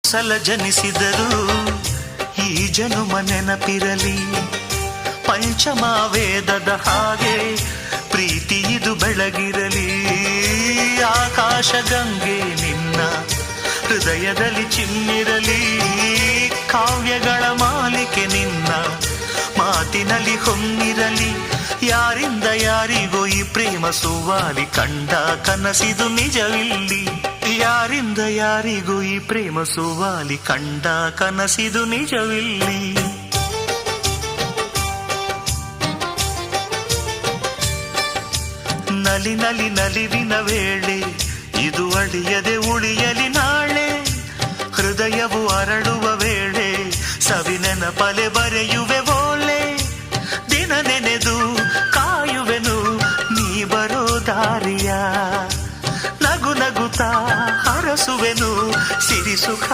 ಸಲ ಜನಿಸಿದರು ಈ ಜನುಮ ನೆನಪಿರಲಿ. ಪಂಚಮ ವೇದದ ಹಾಗೆ ಪ್ರೀತಿ ಇದು ಬೆಳಗಿರಲಿ. ಆಕಾಶ ಗಂಗೆ ನಿನ್ನ ಹೃದಯದಲ್ಲಿ ಚಿಮ್ಮಿರಲಿ. ಕಾವ್ಯಗಳ ಮಾಲಿಕೆ ನಿನ್ನ ಮಾತಿನಲ್ಲಿ ಹೊಮ್ಮಿರಲಿ. ಯಾರಿಂದ ಯಾರಿಗೋ ಈ ಪ್ರೇಮ ಸುವಾಲಿ ಕಂಡ ಕನಸಿದು ನಿಜವಿಲ್ಲಿ. ಯಾರಿಂದ ಯಾರಿಗೂ ಈ ಪ್ರೇಮ ಸುವಾಲಿ ಕಂಡ ಕನಸಿದು ನಿಜವಿಲ್ಲಿ. ನಲಿ ನಲಿ ನಲಿವಿನ ವೇಳೆ ಇದು ಅಳಿಯದೆ ಉಳಿಯಲಿ ನಾಳೆ. ಹೃದಯವು ಅರಳುವ ವೇಳೆ ಸವಿನೆನಪಲೆ ಬರೆಯುವೆ ಓಲೆ. ದಿನ ನೆನೆದು ಕಾಯುವೆನು ನೀ ಬರೋ ದಾರಿಯ. ನಗು ನಗುತ್ತಾ ಹರಸುವೆನು ಸಿರಿ ಸುಖ.